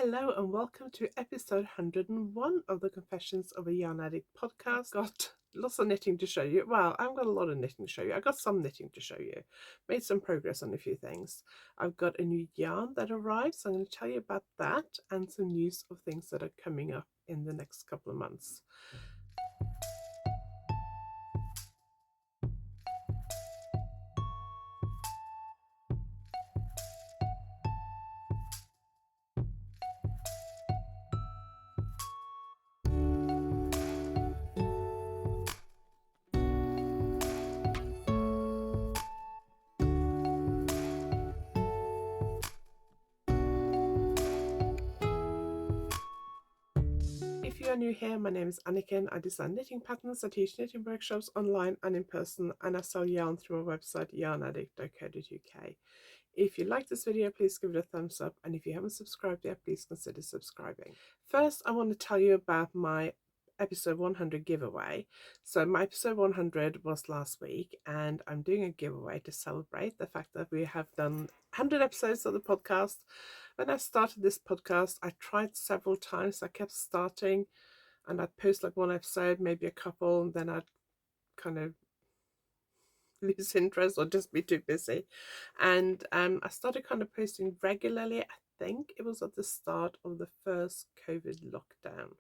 Hello and welcome to episode 101 of the Confessions of a Yarn Addict podcast. Got lots of knitting to show you. Well, I've got a lot of knitting to show you. I got some knitting to show you. Made some progress on a few things. I've got a new yarn that arrived, so I'm going to tell you about that and some news of things that are coming up in the next couple of months. If you are new here, my name is Anniken. I design knitting patterns, I teach knitting workshops online and in person, and I sell yarn through my website yarnaddict.co.uk. If you like this video, please give it a thumbs up, and if you haven't subscribed yet, please consider subscribing. First, I want to tell you about my episode 100 giveaway. So my episode 100 was last week, and I'm doing a giveaway to celebrate the fact that we have done 100 episodes of the podcast. When I started this podcast, I tried several times. I kept starting and I'd post like one episode, maybe a couple, and then I'd kind of lose interest or just be too busy. And I started kind of posting regularly. I think it was at the start of the first COVID lockdown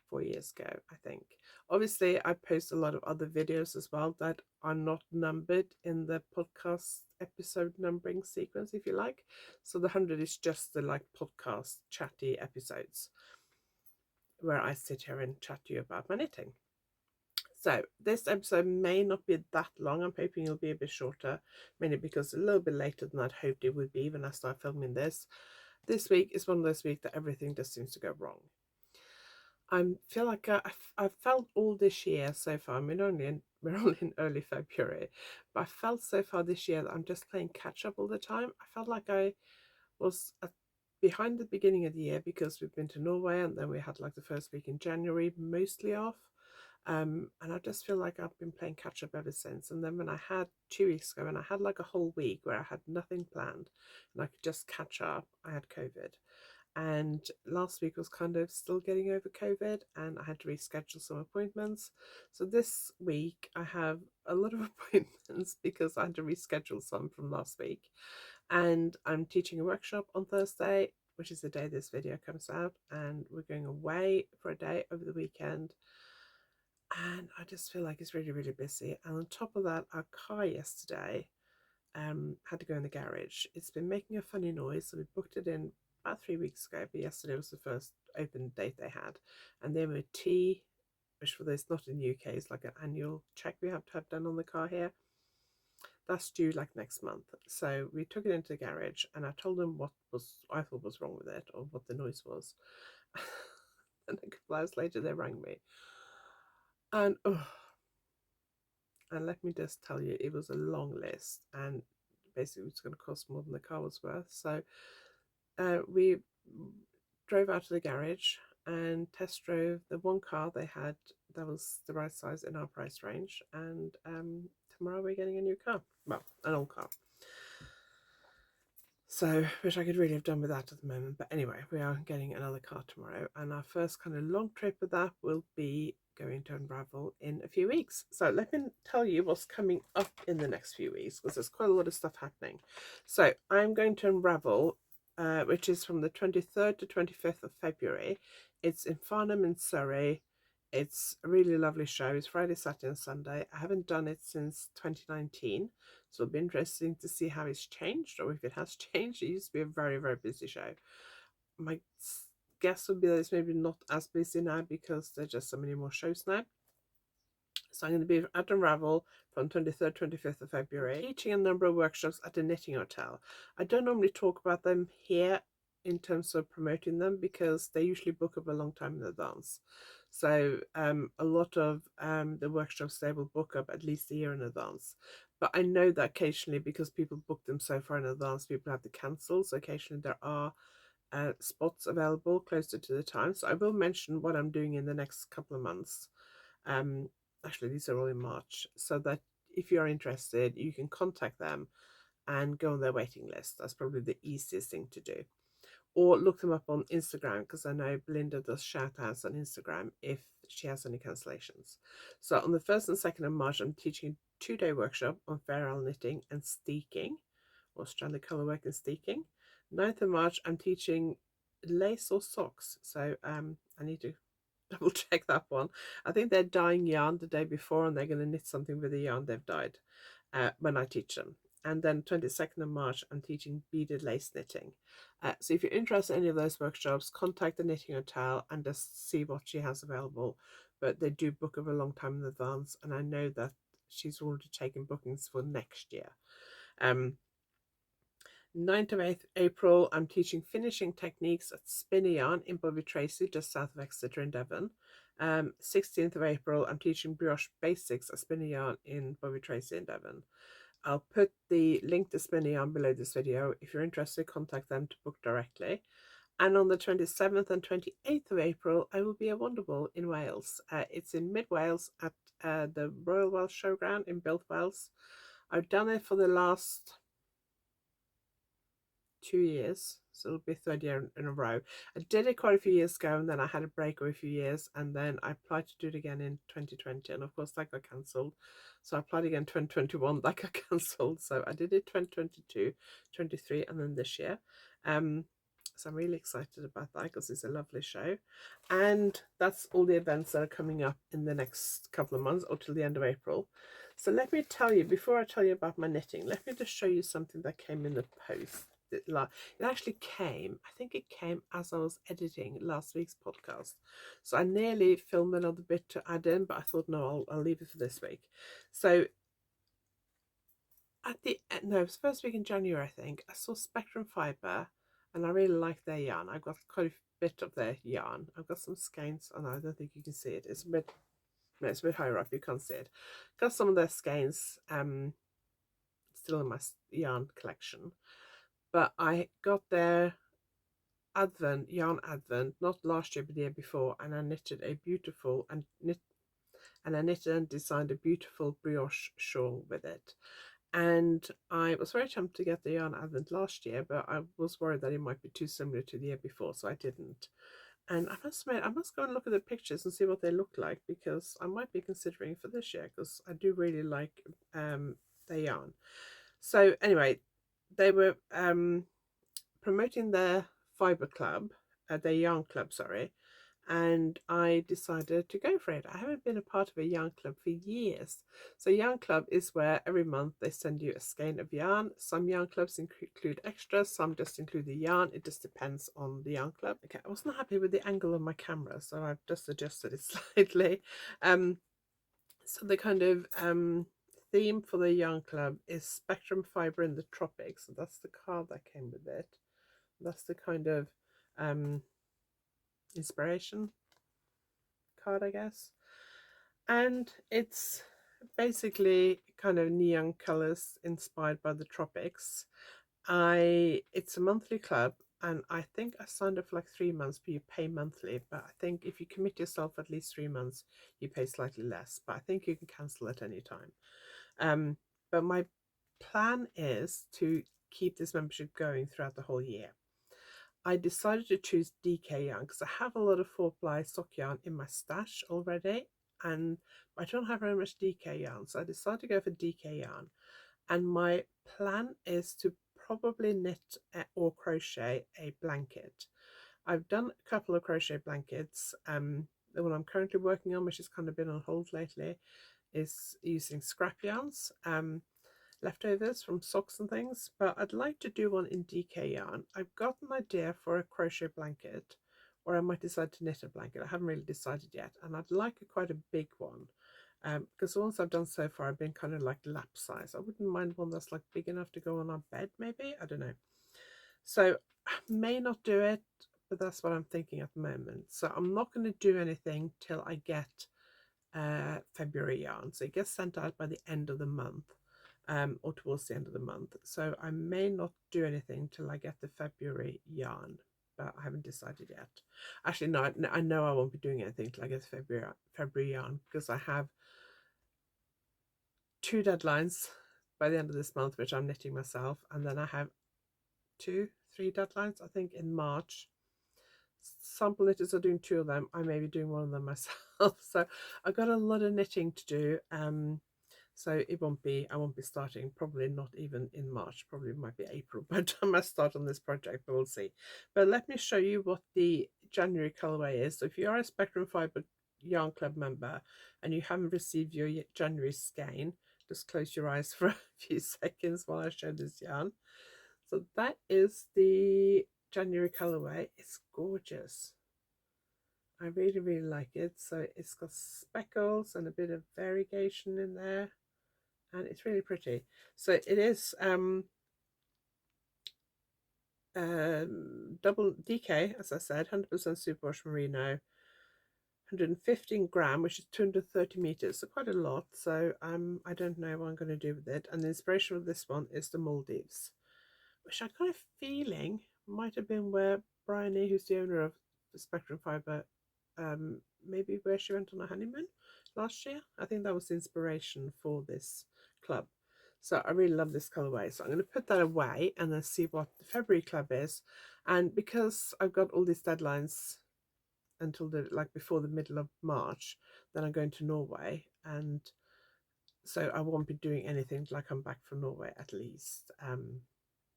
4 years ago, I think. Obviously, I post a lot of other videos as well that are not numbered in the podcast episode numbering sequence, if you like. So the 100 is just the like podcast chatty episodes where I sit here and chat to you about my knitting. So this episode may not be that long. I'm hoping it'll be a bit shorter, mainly because a little bit later than I'd hoped it would be when I start filming this. This week is one of those weeks that everything just seems to go wrong. I feel like I've felt all this year so far. I mean, we're only in early February, but I felt so far this year that I'm just playing catch up all the time. I felt like I was behind the beginning of the year because we've been to Norway, and then we had like the first week in January mostly off. And I just feel like I've been playing catch up ever since. And then when I had 2 weeks ago, and I had like a whole week where I had nothing planned and I could just catch up, I had COVID. And last week was kind of still getting over COVID, and I had to reschedule some appointments. So this week I have a lot of appointments because I had to reschedule some from last week. And I'm teaching a workshop on Thursday, which is the day this video comes out, and we're going away for a day over the weekend. And I just feel like it's really, really busy. And on top of that, our car yesterday had to go in the garage. It's been making a funny noise, so we booked it in about 3 weeks ago, but yesterday was the first open date they had. And the MOT, which for those not in the UK is like an annual check we have to have done on the car here, that's due like next month. So we took it into the garage, and I told them what I thought was wrong with it, or what the noise was. And a couple hours later they rang me, and and let me just tell you, it was a long list, and basically it was going to cost more than the car was worth. So we drove out to the garage and test drove the one car they had that was the right size in our price range. And tomorrow we're getting a new car, well, an old car. So, which I could really have done with that at the moment. But anyway, we are getting another car tomorrow. And our first kind of long trip with that will be going to unravel in a few weeks. So let me tell you what's coming up in the next few weeks, because there's quite a lot of stuff happening. So I'm going to unravel, which is from the 23rd to 25th of February. It's in Farnham in Surrey. It's a really lovely show. It's Friday, Saturday and Sunday. I haven't done it since 2019. So it'll be interesting to see how it's changed, or if it has changed. It used to be a very, very busy show. My guess would be that it's maybe not as busy now because there's just so many more shows now. So I'm going to be at Unravel from 23rd, 25th of February, teaching a number of workshops at the Knitting Hotel. I don't normally talk about them here in terms of promoting them because they usually book up a long time in advance. So a lot of the workshops they will book up at least a year in advance. But I know that occasionally, because people book them so far in advance, people have to cancel. So occasionally there are spots available closer to the time. So I will mention what I'm doing in the next couple of months. Actually, these are all in March, so that if you're interested, you can contact them and go on their waiting list. That's probably the easiest thing to do. or look them up on Instagram, because I know Belinda does shout outs on Instagram if she has any cancellations. So on the 1st and 2nd of March, I'm teaching a 2-day workshop on fair isle knitting and steeking, or stranded colourwork and steeking. 9th of March, I'm teaching lace or socks. So I need to double check that one. I think they're dyeing yarn the day before, and they're going to knit something with the yarn they've dyed when I teach them. And then 22nd of March, I'm teaching beaded lace knitting. So if you're interested in any of those workshops, contact the Knitting Hotel and just see what she has available. But they do book over a long time in advance, and I know that she's already taken bookings for next year. 9th of April, I'm teaching finishing techniques at Spinny Yarn in Bovey Tracy, just south of Exeter in Devon. 16th of April, I'm teaching brioche basics at Spinny Yarn in Bovey Tracy in Devon. I'll put the link to Spinny Yarn below this video. If you're interested, contact them to book directly. And on the 27th and 28th of April, I will be at Wonderwall in Wales. It's in mid Wales at the Royal Welsh Showground in Builth, Wales. I've done it for the last 2 years, so it'll be 3rd year in a row. I did it quite a few years ago, and then I had a break of a few years, and then I applied to do it again in 2020, and of course that got cancelled. So I applied again 2021, that got cancelled. So I did it 2022, 23, and then this year. So I'm really excited about that because it's a lovely show. And that's all the events that are coming up in the next couple of months or till the end of April. So let me tell you, before I tell you about my knitting, let me just show you something that came in the post. It actually came, I think it came as I was editing last week's podcast. So I nearly filmed another bit to add in, but I thought, no, I'll leave it for this week. So at the end, no, it was first week in January, I think, I saw Spectrum Fibre, and I really like their yarn. I've got quite a bit of their yarn. I've got some skeins. Oh no, I don't think you can see it. It's a bit, no, it's a bit higher up, you can't see it. Got some of their skeins still in my yarn collection. But I got their yarn advent, not last year but the year before, and I knitted a beautiful and knitted and designed a beautiful brioche shawl with it. And I was very tempted to get the yarn advent last year, but I was worried that it might be too similar to the year before, so I didn't. And I must admit, I must go and look at the pictures and see what they look like, because I might be considering for this year, because I do really like their yarn. So anyway, they were promoting their fibre club, their yarn club, sorry, and I decided to go for it. I haven't been a part of a yarn club for years. So yarn club is where every month they send you a skein of yarn. Some yarn clubs include extras, some just include the yarn. It just depends on the yarn club. Okay, I wasn't happy with the angle of my camera, so I've just adjusted it slightly. So the kind of theme for the yarn club is Spectrum Fibre in the Tropics. So that's the card that came with it. That's the kind of inspiration card, I guess. And it's basically kind of neon colors inspired by the tropics. It's a monthly club, and I think I signed up for like 3 months, but you pay monthly. But I think if you commit yourself at least 3 months, you pay slightly less. But I think you can cancel at any time. But my plan is to keep this membership going throughout the whole year. I decided to choose DK yarn because I have a lot of 4-ply sock yarn in my stash already, and I don't have very much DK yarn, so I decided to go for DK yarn. And my plan is to probably knit or crochet a blanket. I've done a couple of crochet blankets. The one I'm currently working on, which has kind of been on hold lately, is using scrap yarns. Leftovers from socks and things, but I'd like to do one in DK yarn. I've got an idea for a crochet blanket, or I might decide to knit a blanket. I haven't really decided yet, and I'd like quite a big one, because the ones I've done so far have been kind of like lap size. I wouldn't mind one that's like big enough to go on our bed, maybe. I don't know. So I may not do it, but that's what I'm thinking at the moment. So I'm not going to do anything till I get February yarn. So it gets sent out by the end of the month. Or towards the end of the month. So I may not do anything till I get the February yarn, but I haven't decided yet. Actually, no, I know I won't be doing anything till I get February yarn, because I have 2 deadlines by the end of this month, which I'm knitting myself, and then I have 3 deadlines, I think, in March. Sample knitters are doing 2 of them. I may be doing one of them myself. So I've got a lot of knitting to do. So I won't be starting, probably not even in March, probably might be April by the time I start on this project, but we'll see. But let me show you what the January colorway is. So if you are a Spectrum Fibre Yarn Club member and you haven't received your January skein, just close your eyes for a few seconds while I show this yarn. So that is the January colorway. It's gorgeous. I really, really like it. So it's got speckles and a bit of variegation in there, and it's really pretty. So it is double DK, as I said, 100% superwash merino, 115 gram, which is 230 meters, so quite a lot. So I don't know what I'm going to do with it. And the inspiration of this one is the Maldives, which I kind of feeling might have been where Bryony, who's the owner of Spectrum Fibre, maybe where she went on a honeymoon last year. I think that was the inspiration for this club. So I really love this colorway. So I'm going to put that away and then see what the February club is. And because I've got all these deadlines until before the middle of March, then I'm going to Norway, and so I won't be doing anything till I come back from Norway at least.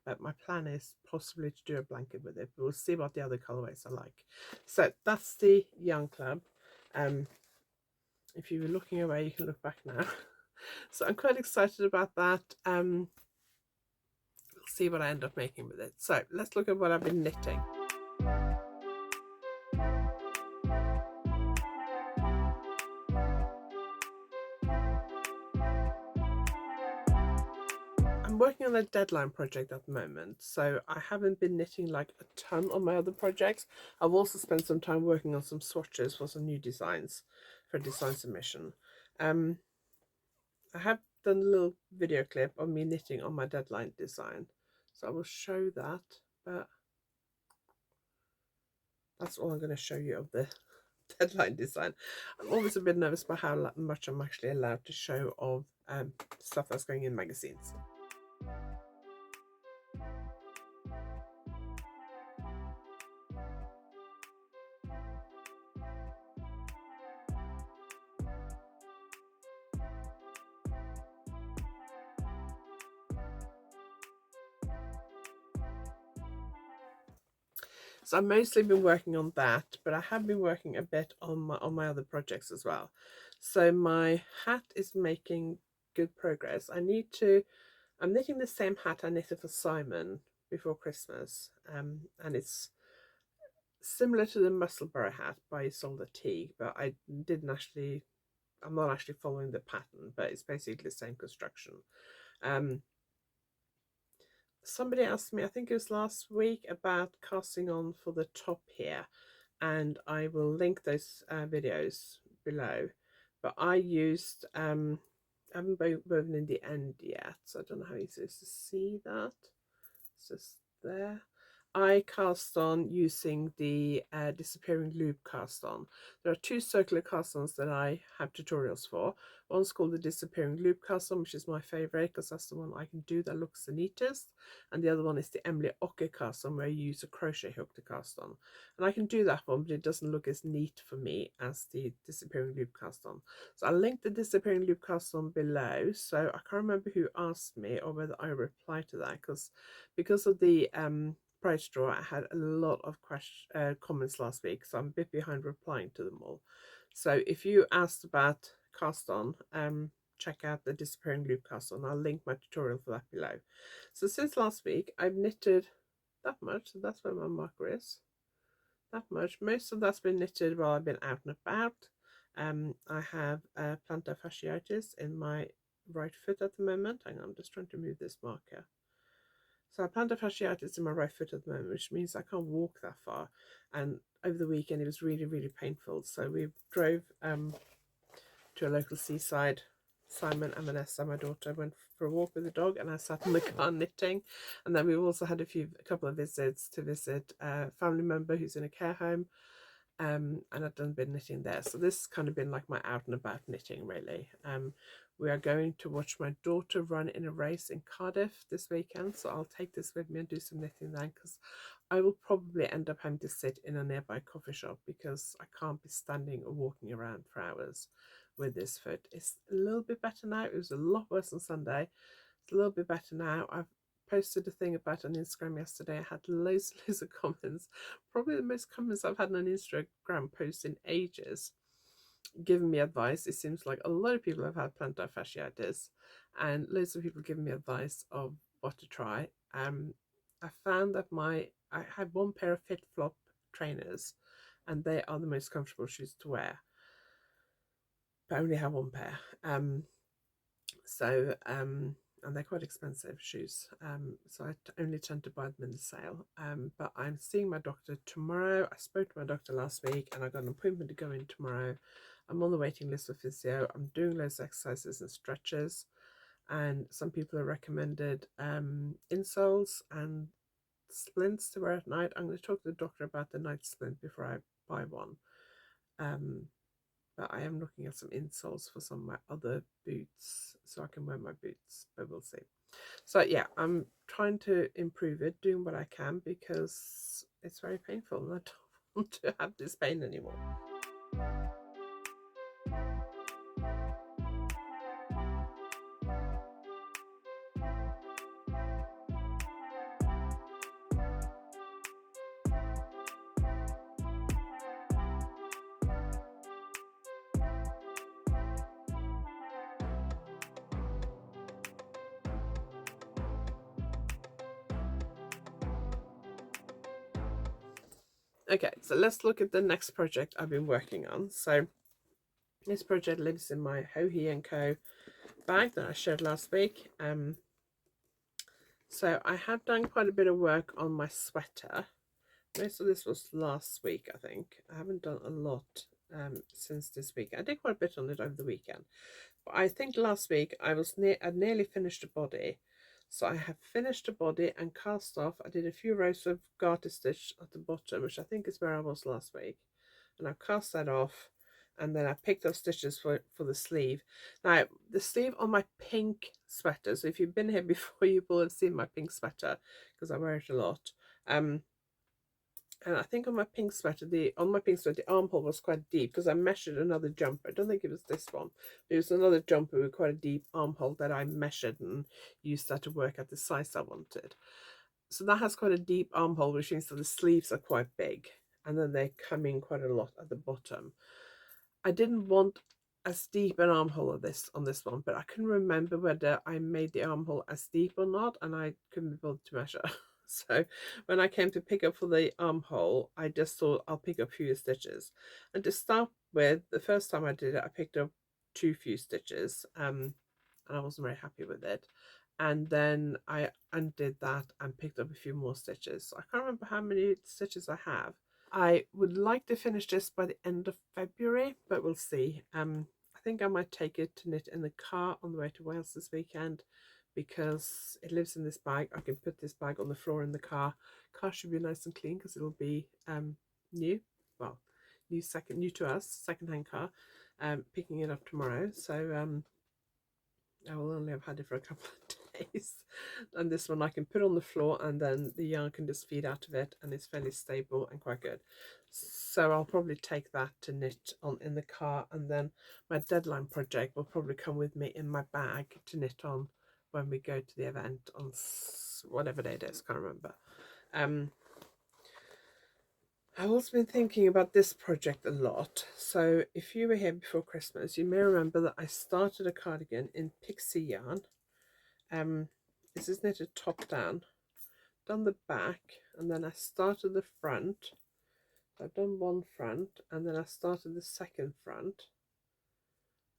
But my plan is possibly to do a blanket with it, but we'll see what the other colorways are like. So that's the Yarn Club. If you were looking away, you can look back now. So I'm quite excited about that. We'll see what I end up making with it. So let's look at what I've been knitting. I'm working on a deadline project at the moment, so I haven't been knitting like a ton on my other projects. I've also spent some time working on some swatches for some new designs for design submission. I have done a little video clip of me knitting on my deadline design, so I will show that, but that's all I'm going to show you of the deadline design. I'm always a bit nervous about how much I'm actually allowed to show of stuff that's going in magazines. So I've mostly been working on that, but I have been working a bit on my other projects as well. So my hat is making good progress. I'm knitting the same hat I knitted for Simon before Christmas, and it's similar to the Musselburgh hat by Isolde Teague, but I'm not actually following the pattern, but it's basically the same construction. Somebody asked me, I think it was last week, about casting on for the top here, and I will link those videos below. But I used, I haven't woven in the end yet, so I don't know how you're supposed to see that. It's just there. I cast on using the disappearing loop cast on. There are 2 circular cast ons that I have tutorials for. One's called the disappearing loop cast on, which is my favorite because that's the one I can do that looks the neatest, and the other one is the Emily Ocker cast on, where you use a crochet hook to cast on, and I can do that one, but it doesn't look as neat for me as the disappearing loop cast on. So I'll link the disappearing loop cast on below. So I can't remember who asked me or whether I replied to that, because of the price draw, I had a lot of comments last week, so I'm a bit behind replying to them all. So if you asked about cast on, check out the disappearing loop cast on. I'll link my tutorial for that below. So since last week, I've knitted that much, so that's where my marker is. That much. Most of that's been knitted while I've been out and about. I have plantar fasciitis in my right foot at the moment. Hang on, I'm just trying to move this marker. So I have plantar fasciitis in my right foot at the moment, which means I can't walk that far. And over the weekend, it was really, really painful. So we drove to a local seaside. Simon and Vanessa, my daughter, went for a walk with the dog, and I sat in the car knitting. And then we also had a couple of visits to visit a family member who's in a care home. and I've done a bit of knitting there. So this has kind of been like my out and about knitting, really. We are going to watch my daughter run in a race in Cardiff this weekend, so I'll take this with me and do some knitting then, because I will probably end up having to sit in a nearby coffee shop because I can't be standing or walking around for hours with this foot. It's a little bit better now. It was a lot worse on Sunday. It's a little bit better now. I've posted a thing about it on Instagram yesterday. I had loads of comments, probably the most comments I've had on an Instagram post in ages, giving me advice. It seems like a lot of people have had plantar fasciitis, and loads of people giving me advice of what to try. I found that I had one pair of Fit Flop trainers, and they are the most comfortable shoes to wear. But I only have one pair. And they're quite expensive shoes, so I only tend to buy them in the sale. But I'm seeing my doctor tomorrow. I spoke to my doctor last week and I got an appointment to go in tomorrow. I'm on the waiting list for physio. I'm doing loads of exercises and stretches, and some people have recommended insoles and splints to wear at night. I'm going to talk to the doctor about the night splint before I buy one. But I am looking at some insoles for some of my other boots so I can wear my boots, but we'll see. So yeah, I'm trying to improve it, doing what I can, because it's very painful and I don't want to have this pain anymore. Okay, so let's look at the next project I've been working on. So this project lives in my Ho-He & Co bag that I shared last week. So I have done quite a bit of work on my sweater. Most of this was last week, I think. I haven't done a lot since this week. I did quite a bit on it over the weekend. But I think last week I'd nearly finished a body. So I have finished a body and cast off. I did a few rows of garter stitch at the bottom, which I think is where I was last week. And I've cast that off. And then I picked up stitches for the sleeve. Now, the sleeve on my pink sweater, so if you've been here before, you will have seen my pink sweater, because I wear it a lot. And I think on my pink sweater, the armhole was quite deep because I measured another jumper. I don't think it was this one. But it was another jumper with quite a deep armhole that I measured and used that to work at the size I wanted. So that has quite a deep armhole, which means that the sleeves are quite big. And then they come in quite a lot at the bottom. I didn't want as deep an armhole on this one, but I couldn't remember whether I made the armhole as deep or not, and I couldn't be bothered to measure. So when I came to pick up for the armhole, I just thought I'll pick up fewer stitches. And to start with, the first time I did it, I picked up too few stitches, and I wasn't very happy with it. And then I undid that and picked up a few more stitches. So I can't remember how many stitches I have. I would like to finish this by the end of February, but we'll see. I think I might take it to knit in the car on the way to Wales this weekend, because it lives in this bag. I can put this bag on the floor in the car. Car should be nice and clean because it'll be new. Well, new to us, second-hand car. Picking it up tomorrow, so I will only have had it for a couple of days. And this one I can put on the floor and then the yarn can just feed out of it, and it's fairly stable and quite good. So I'll probably take that to knit on in the car, and then my deadline project will probably come with me in my bag to knit on when we go to the event on whatever day it is, can't remember. I've also been thinking about this project a lot. So if you were here before Christmas, you may remember that I started a cardigan in pixie yarn. This is knitted top down, done the back, and then I started the front. I've done one front, and then I started the second front,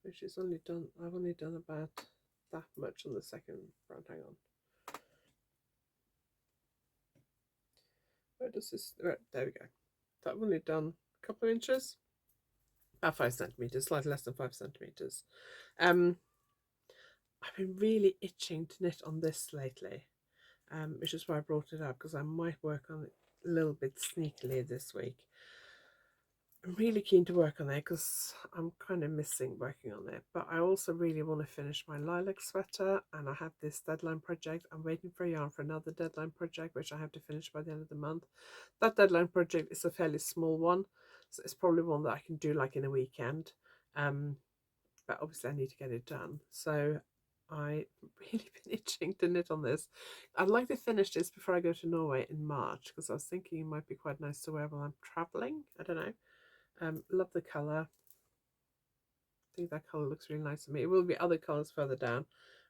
which is I've only done about that much on the second front. Hang on. Where does this, right, there we go. So I've only done a couple of inches, about 5 centimeters, slightly less than 5 centimeters. I've been really itching to knit on this lately, which is why I brought it up, because I might work on it a little bit sneakily this week. I'm really keen to work on it because I'm kind of missing working on it. But I also really want to finish my lilac sweater, and I have this deadline project. I'm waiting for yarn for another deadline project, which I have to finish by the end of the month. That deadline project is a fairly small one, so it's probably one that I can do like in a weekend. Um, but obviously I need to get it done. So I really been itching to knit on this. I'd like to finish this before I go to Norway in March because I was thinking it might be quite nice to wear while I'm traveling. I don't know. Love the colour. I think that colour looks really nice to me. It will be other colours further down.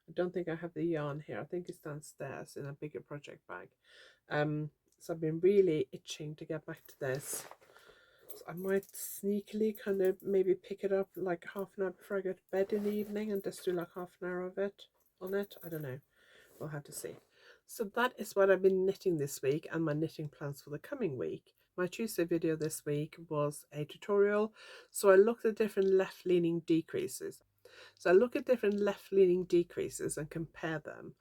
I don't think I have the yarn here. I think it's downstairs in a bigger project bag. So I've been really itching to get back to this. So I might sneakily kind of maybe pick it up like half an hour before I go to bed in the evening and just do like half an hour of it on it. I don't know. We'll have to see. So that is what I've been knitting this week and my knitting plans for the coming week. My Tuesday video this week was a tutorial. So I looked at different left-leaning decreases. So I look at different left-leaning decreases and compare them.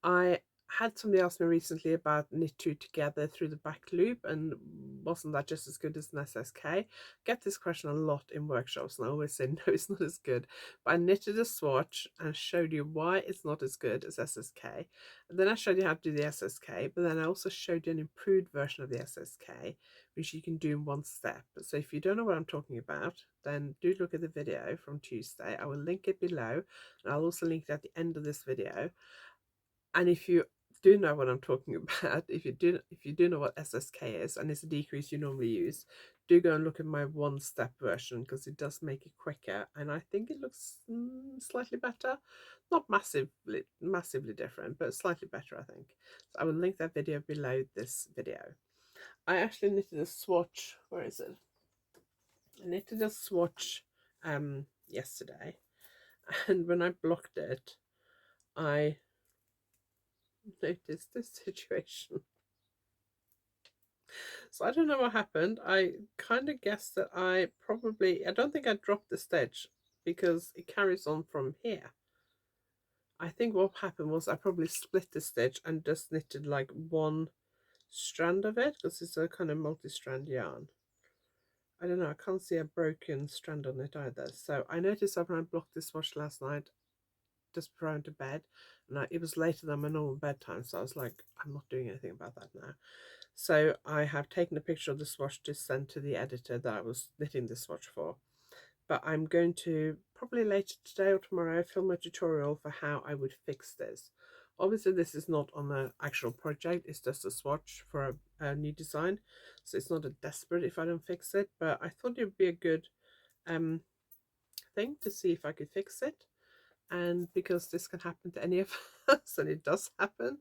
I had somebody ask me recently about knit two together through the back loop, and wasn't that just as good as an SSK? I get this question a lot in workshops, and I always say no, it's not as good. But I knitted a swatch and showed you why it's not as good as SSK. And then I showed you how to do the SSK, but then I also showed you an improved version of the SSK, which you can do in one step. So if you don't know what I'm talking about, then do look at the video from Tuesday. I will link it below, and I'll also link it at the end of this video. And if you do know what I'm talking about, if you do know what SSK is, and it's a decrease you normally use, do go and look at my one-step version because it does make it quicker, and I think it looks slightly better. Not massively different, but slightly better, I think. So I will link that video below this video. I actually knitted a swatch. Where is it? I knitted a swatch yesterday, and when I blocked it, I noticed this situation. So I don't know what happened. I kind of guessed that I don't think I dropped the stitch because it carries on from here. I think what happened was I probably split the stitch and just knitted like one strand of it because it's a kind of multi-strand yarn. I don't know, I can't see a broken strand on it either. So I noticed that when I blocked this wash last night, just before I went to bed, and it was later than my normal bedtime, so I was like, I'm not doing anything about that now. So I have taken a picture of the swatch to send to the editor that I was knitting the swatch for. But I'm going to, probably later today or tomorrow, film a tutorial for how I would fix this. Obviously this is not on an actual project, it's just a swatch for a new design. So it's not a desperate if I don't fix it, but I thought it would be a good thing to see if I could fix it. And because this can happen to any of us, and it does happen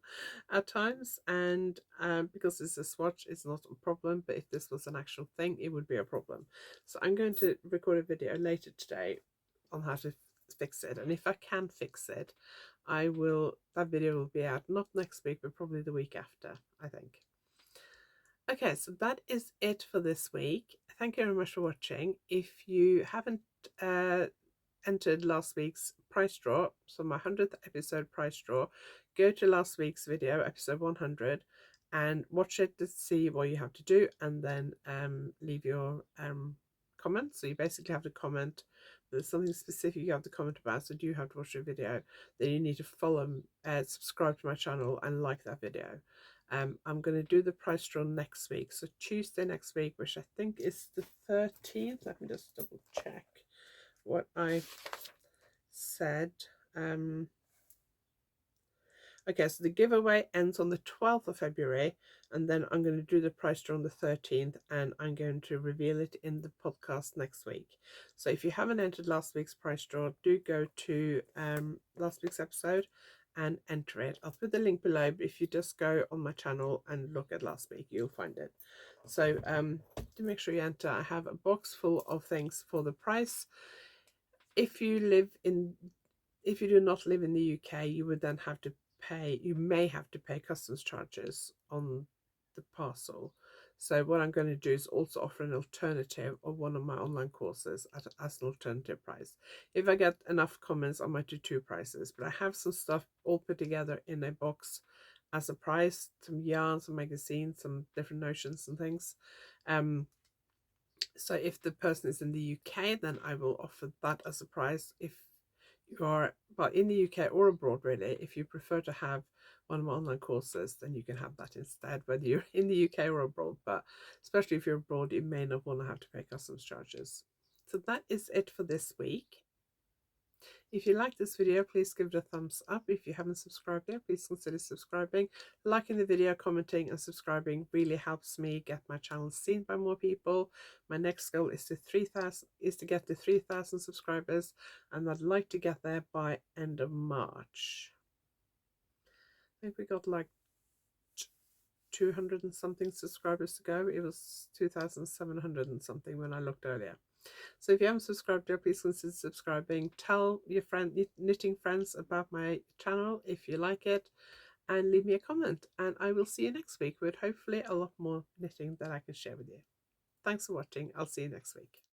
at times, and because it's a swatch, it's not a problem, but if this was an actual thing, it would be a problem. So I'm going to record a video later today on how to fix it, and if I can fix it, that video will be out not next week, but probably the week after, I think. Okay, so that is it for this week. Thank you very much for watching. If you haven't entered last week's price draw, so my 100th episode price draw, go to last week's video, episode 100, and watch it to see what you have to do, and then leave your comment. So you basically have to comment. There's something specific you have to comment about, so do you have to watch the video? Then you need to follow, subscribe to my channel, and like that video. I'm going to do the price draw next week, so Tuesday next week, which I think is the 13th. Let me just double check what I said. Okay, so the giveaway ends on the 12th of February, and then I'm going to do the price draw on the 13th, and I'm going to reveal it in the podcast next week. So if you haven't entered last week's price draw, do go to last week's episode and enter it. I'll put the link below, but if you just go on my channel and look at last week, you'll find it. So to make sure you enter, I have a box full of things for the price. If you do not live in the UK, you would then have to pay, you may have to pay customs charges on the parcel. So what I'm going to do is also offer an alternative of one of my online courses as an alternative price. If I get enough comments, I might do two prices, but I have some stuff all put together in a box as a price, some yarn, some magazines, some different notions and things. So if the person is in the UK, then I will offer that as a prize. If you are, well, in the UK or abroad, really, if you prefer to have one of my online courses, then you can have that instead, whether you're in the UK or abroad. But especially if you're abroad, you may not want to have to pay customs charges. So that is it for this week. If you like this video, please give it a thumbs up. If you haven't subscribed yet, please consider subscribing. Liking the video, commenting and subscribing really helps me get my channel seen by more people. My next goal is to get to 3,000 subscribers, and I'd like to get there by end of March. I think we got like 200 and something subscribers to go. It was 2,700 and something when I looked earlier. So if you haven't subscribed yet, please consider subscribing. Tell your knitting friends about my channel if you like it, and leave me a comment. And I will see you next week with hopefully a lot more knitting that I can share with you. Thanks for watching. I'll see you next week.